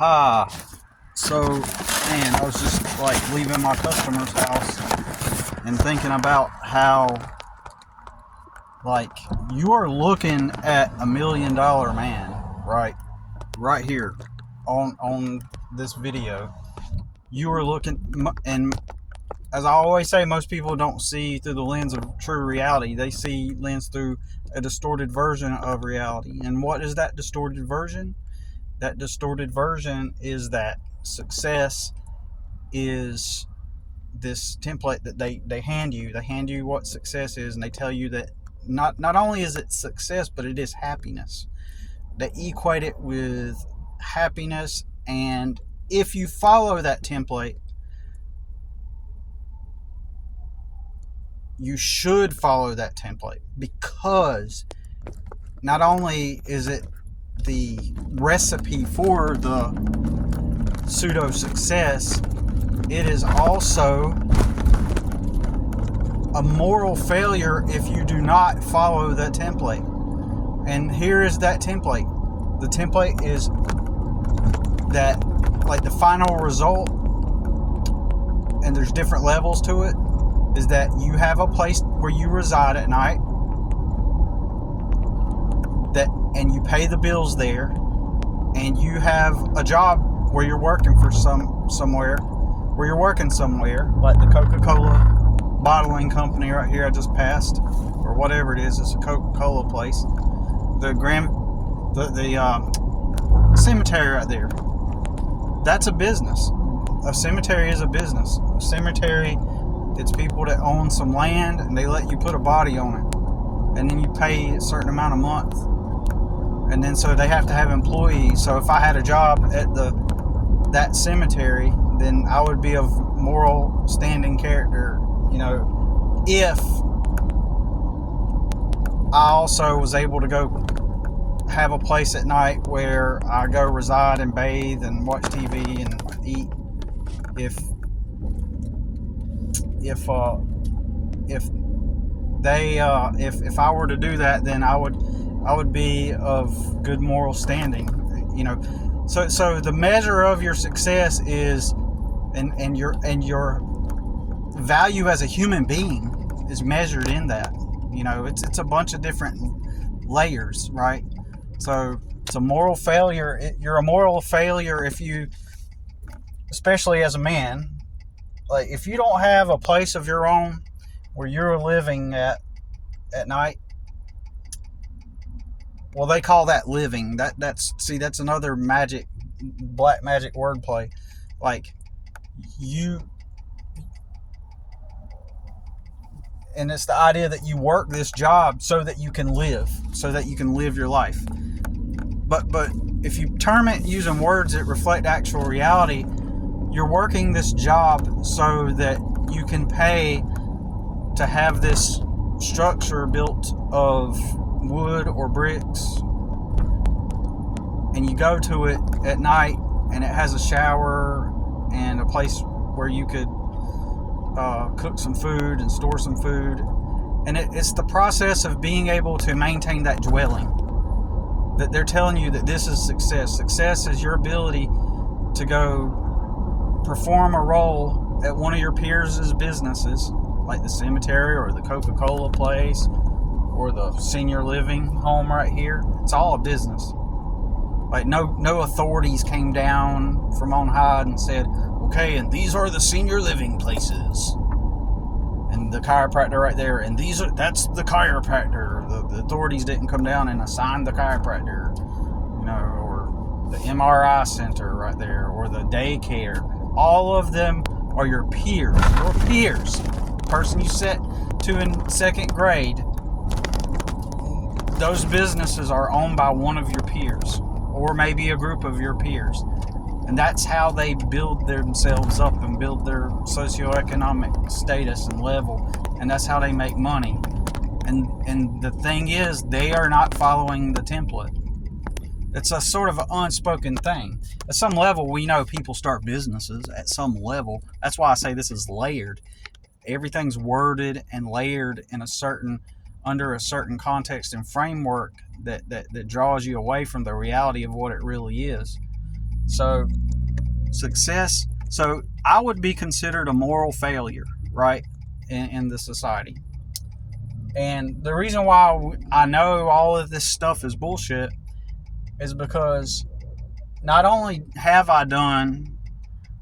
Ah, so, man, I was just like leaving my customer's house and thinking about how, like, you are looking at $1 million man, right? Right here on this video. You are looking, and as I always say, most people don't see through the lens of true reality. They see lens through a distorted version of reality. And what is that distorted version? That distorted version is that success is this template that they hand you. They hand you what success is, and they tell you that not only is it success, but it is happiness. They equate it with happiness, and if you follow that template, you should follow that template, because not only is it the recipe for the pseudo success, it is also a moral failure if you do not follow that template. And here is that template. The template is that, like, the final result, and there's different levels to it, is that you have a place where you reside at night, and you pay the bills there, and you have a job where you're working for somewhere, like the Coca-Cola bottling company right here I just passed, or whatever it is. It's a Coca-Cola place. The cemetery right there. That's a business. A cemetery is a business. A cemetery, it's people that own some land, and they let you put a body on it, and then you pay a certain amount a month. And then so they have to have employees. So if I had a job at that cemetery, then I would be of moral standing character, if I also was able to go have a place at night where I go reside and bathe and watch TV and eat. If I were to do that, then I would be of good moral standing, So the measure of your success is, and your value as a human being is measured in that. It's a bunch of different layers, right? So it's a moral failure. You're a moral failure if you, especially as a man, like if you don't have a place of your own where you're living at night. Well, they call that living. That's another black magic wordplay. Like and it's the idea that you work this job so that you can live your life. But if you term it using words that reflect actual reality, you're working this job so that you can pay to have this structure built of wood or bricks, and you go to it at night, and it has a shower and a place where you could cook some food and store some food, and it's the process of being able to maintain that dwelling that they're telling you that this is success. Success is your ability to go perform a role at one of your peers' businesses, like the cemetery or the Coca-Cola place or the senior living home right here. It's all a business. Like no authorities came down from on high and said, okay, and these are the senior living places, and the chiropractor right there, and that's the chiropractor. The authorities didn't come down and assign the chiropractor, or the MRI center right there, or the daycare. All of them are your peers. Your peers. The person you set to in second grade. Those businesses are owned by one of your peers, or maybe a group of your peers. And that's how they build themselves up and build their socioeconomic status and level. And that's how they make money. And the thing is, they are not following the template. It's a sort of an unspoken thing. At some level, we know people start businesses at some level. That's why I say this is layered. Everything's worded and layered in under a certain context and framework that draws you away from the reality of what it really is. So success. So I would be considered a moral failure, right, in the society. And the reason why I know all of this stuff is bullshit is because not only have I done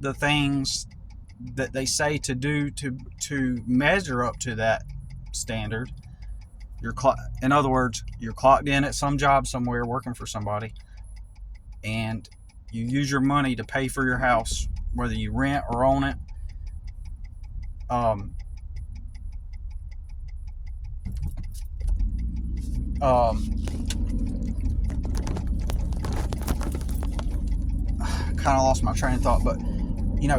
the things that they say to do to measure up to that standard. In other words, you're clocked in at some job somewhere working for somebody, and you use your money to pay for your house, whether you rent or own it. Kind of lost my train of thought, but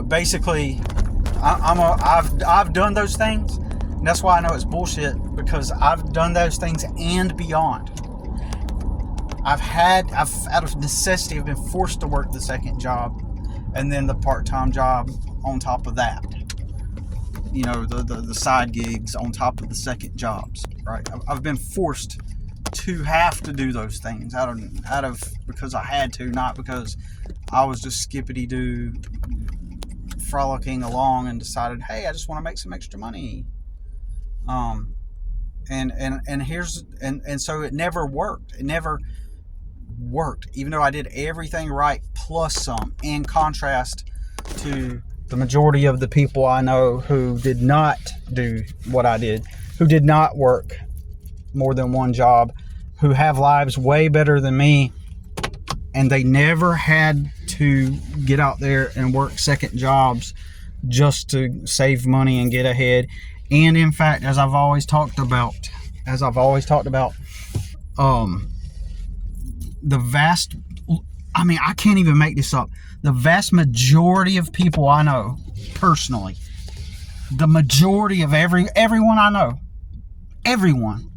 basically, I've done those things, and that's why I know it's bullshit, because I've done those things and beyond. I've out of necessity, I've been forced to work the second job, and then the part-time job on top of that. The side gigs on top of the second jobs, right? I've been forced to have to do those things out of because I had to, not because I was just skippity-doo frolicking along and decided, hey, I just want to make some extra money. And so it never worked. It never worked, even though I did everything right plus some, in contrast to the majority of the people I know who did not do what I did, who did not work more than one job, who have lives way better than me, and they never had to get out there and work second jobs just to save money and get ahead. And in fact, as I've always talked about, I can't even make this up. The vast majority of people I know personally, the majority of everyone I know, everyone,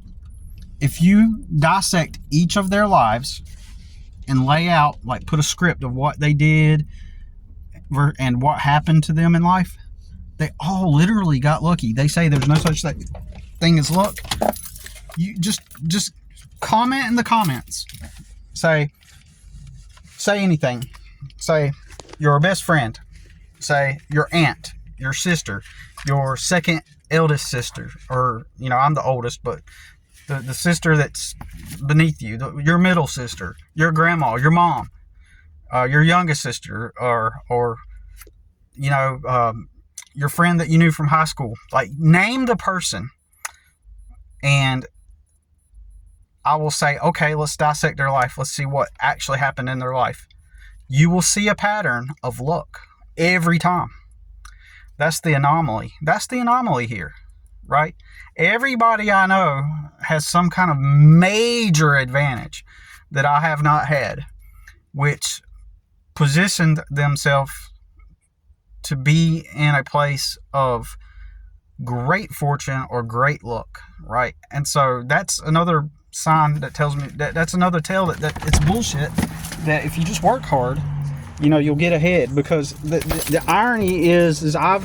if you dissect each of their lives and lay out, like put a script of what they did and what happened to them in life, they all literally got lucky. They say there's no such thing as luck. You just comment in the comments. Say anything. Say your best friend. Say your aunt, your sister, your second eldest sister, or I'm the oldest, but the sister that's beneath you, your middle sister, your grandma, your mom, your youngest sister, or your friend that you knew from high school. Like, name the person, and I will say, okay, let's dissect their life. Let's see what actually happened in their life. You will see a pattern of luck every time. That's the anomaly. That's the anomaly here, right? Everybody I know has some kind of major advantage that I have not had, which positioned themselves to be in a place of great fortune or great luck, right? And so that's another sign that tells me that's another tell that it's bullshit, that if you just work hard, you'll get ahead. Because the irony is I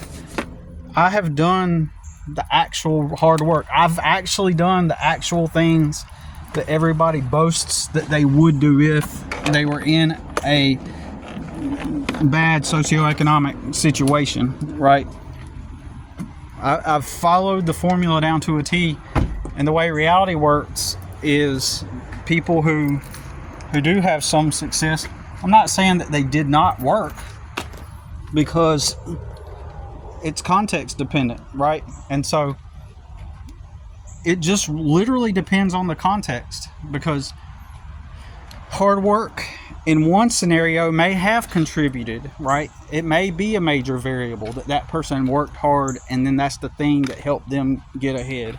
have done the actual hard work. I've actually done the actual things that everybody boasts that they would do if they were in a bad socioeconomic situation, right? I've followed the formula down to a T, and the way reality works is people who do have some success. I'm not saying that they did not work, because it's context dependent, right? And so it just literally depends on the context, because hard work in one scenario may have contributed, right? It may be a major variable that person worked hard, and then that's the thing that helped them get ahead,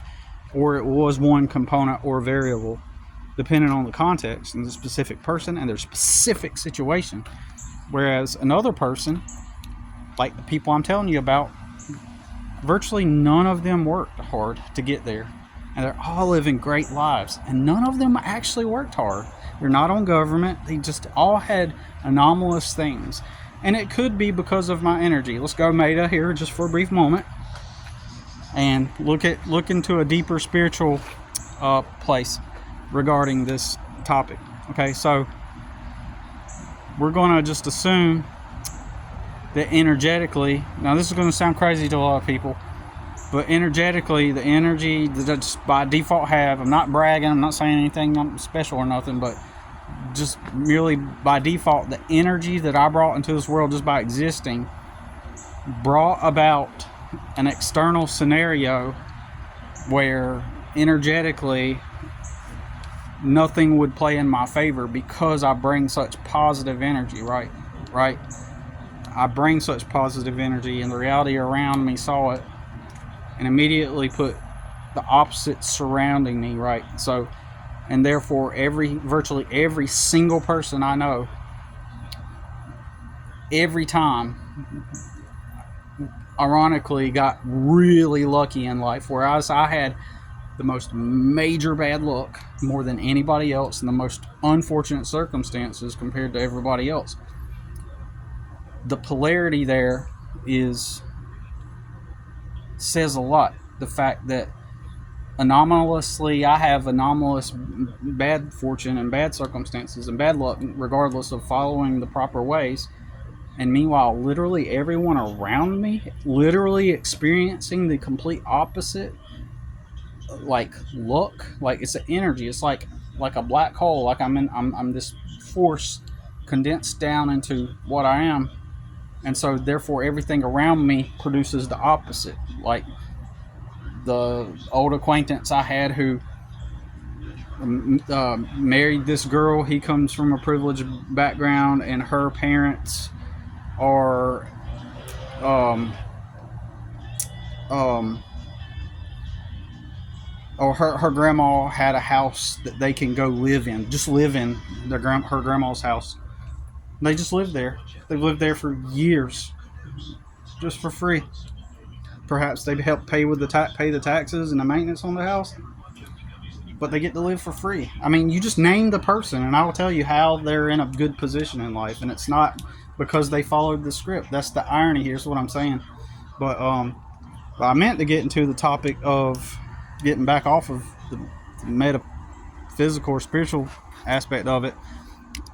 or it was one component or variable, depending on the context and the specific person and their specific situation. Whereas another person, like the people I'm telling you about, virtually none of them worked hard to get there, and they're all living great lives, and none of them actually worked hard. They're not on government. They just all had anomalous things, and it could be because of my energy. Let's go meta here just for a brief moment and look into a deeper spiritual place regarding this topic. Okay, so we're going to just assume that energetically, now this is going to sound crazy to a lot of people, but energetically, the energy that I just by default have, I'm not bragging, I'm not saying anything special or nothing, but just merely by default, the energy that I brought into this world just by existing brought about an external scenario where energetically nothing would play in my favor because I bring such positive energy, right? I bring such positive energy, and the reality around me saw it and immediately put the opposite surrounding me, right? So, and therefore virtually every single person I know, every time, ironically, got really lucky in life, whereas I had the most major bad luck more than anybody else and the most unfortunate circumstances compared to everybody else. The polarity there says a lot. The fact that anomalously I have anomalous bad fortune and bad circumstances and bad luck regardless of following the proper ways, and meanwhile literally everyone around me literally experiencing the complete opposite, like luck. Like it's an energy, it's like a black hole, like I'm this force condensed down into what I am, and so therefore everything around me produces the opposite. Like the old acquaintance I had who married this girl, he comes from a privileged background, and her parents are or her grandma had a house that they can go live in, just live in her grandma's house. They just lived there. They've lived there for years, just for free. Perhaps they help pay with pay the taxes and the maintenance on the house, but they get to live for free. I mean, you just name the person, and I will tell you how they're in a good position in life, and it's not because they followed the script. That's the irony. Here's what I'm saying. But I meant to get into the topic of getting back off of the metaphysical or spiritual aspect of it.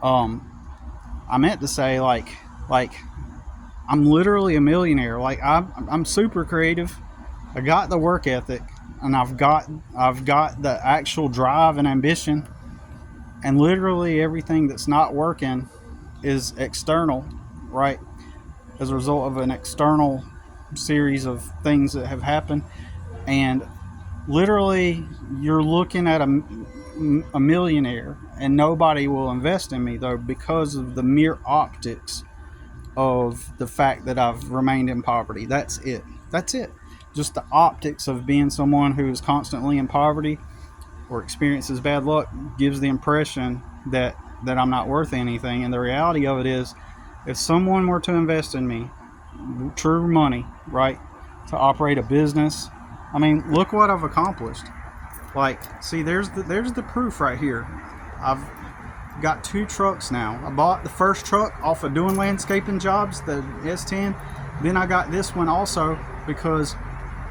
I meant to say like I'm literally a millionaire. Like I'm super creative. I got the work ethic, and I've got the actual drive and ambition, and literally everything that's not working is external, right? As a result of an external series of things that have happened. And literally you're looking at a millionaire, and nobody will invest in me though because of the mere optics of the fact that I've remained in poverty. That's it. Just the optics of being someone who is constantly in poverty or experiences bad luck gives the impression that I'm not worth anything. And the reality of it is, if someone were to invest in me true money, right, to operate a business, I mean, look what I've accomplished. Like, see, there's the proof right here. I've got 2 trucks now. I bought the first truck off of doing landscaping jobs, the S10. Then I got this one also because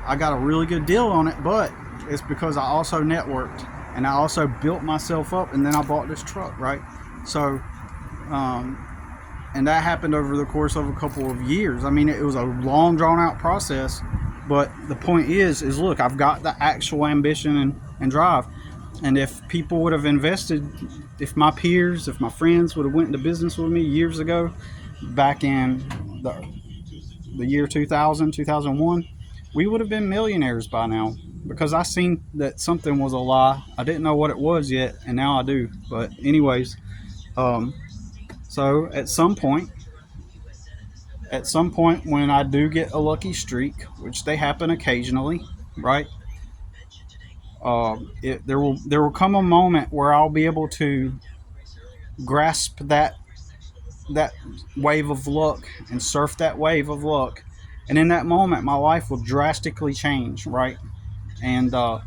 I got a really good deal on it, but it's because I also networked and I also built myself up, and then I bought this truck, right? So, and that happened over the course of a couple of years. I mean, it was a long, drawn out process, but the point is look, I've got the actual ambition and drive. And if people would have invested, if my peers, if my friends would have went into business with me years ago, back in the year 2000, 2001, we would have been millionaires by now, because I seen that something was a lie. I didn't know what it was yet, and now I do. But anyways, so at some point when I do get a lucky streak, which they happen occasionally, right? There will come a moment where I'll be able to grasp that wave of luck and surf that wave of luck, and in that moment my life will drastically change, right? And I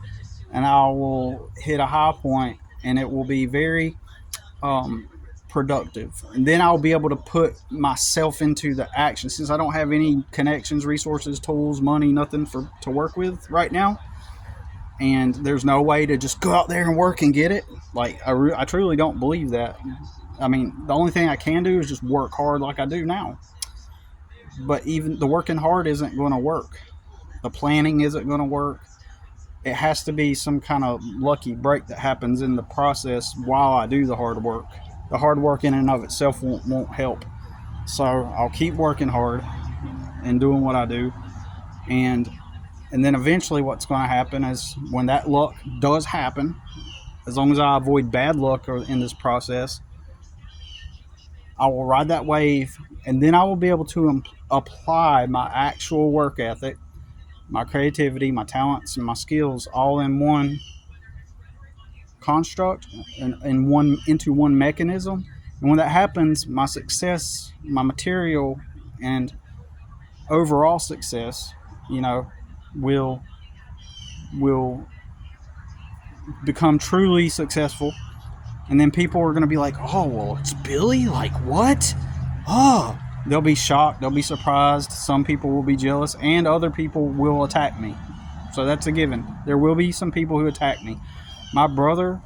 will hit a high point, and it will be very productive, and then I'll be able to put myself into the action, since I don't have any connections, resources, tools, money, nothing to work with right now. And there's no way to just go out there and work and get it. Like, I truly don't believe that. I mean, the only thing I can do is just work hard like I do now. But even the working hard isn't going to work. The planning isn't going to work. It has to be some kind of lucky break that happens in the process while I do the hard work. The hard work in and of itself won't help. So I'll keep working hard and doing what I do, and then eventually what's going to happen is when that luck does happen, as long as I avoid bad luck in this process, I will ride that wave, and then I will be able to apply my actual work ethic, my creativity, my talents, and my skills all in one construct and into one mechanism. And when that happens, my success, my material, and overall success, will will become truly successful. And then people are going to be like, oh, well, it's Billy? Like, what? Oh, they'll be shocked. They'll be surprised. Some people will be jealous, and other people will attack me. So that's a given. There will be some people who attack me. My brother,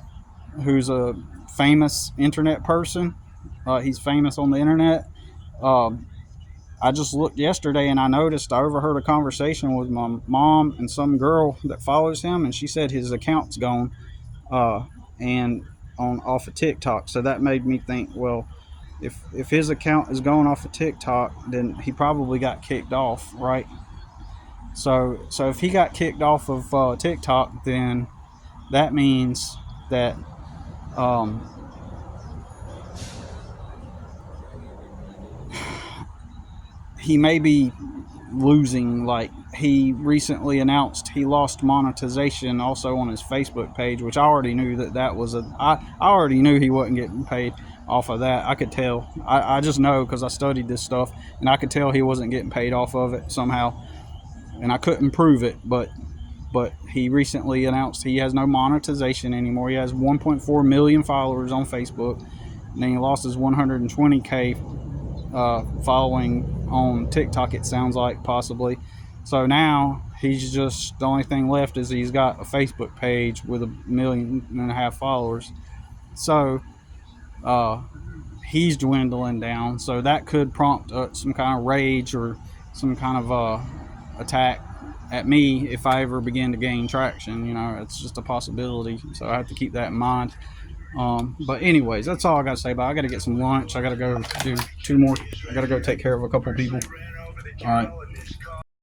who's a famous internet person, he's famous on the internet. I just looked yesterday and I overheard a conversation with my mom and some girl that follows him, and she said his account's gone, and off of TikTok. So that made me think, well, if his account is going off of TikTok, then he probably got kicked off, right? So if he got kicked off of TikTok, then that means that he may be losing. Like, he recently announced he lost monetization also on his Facebook page, which I already knew that was I already knew he wasn't getting paid off of that. I could tell. I just know because I studied this stuff, and I could tell he wasn't getting paid off of it somehow, and I couldn't prove it, but he recently announced he has no monetization anymore. He has 1.4 million followers on Facebook, and then he lost his 120K following on TikTok, it sounds like, possibly. So now he's just, the only thing left is he's got a Facebook page with 1.5 million followers. So he's dwindling down. So that could prompt some kind of rage or some kind of attack at me if I ever begin to gain traction. It's just a possibility. So I have to keep that in mind. But anyways, that's all I gotta say about it. I gotta get some lunch. I gotta go do 2 more. I gotta go take care of a couple people. All right.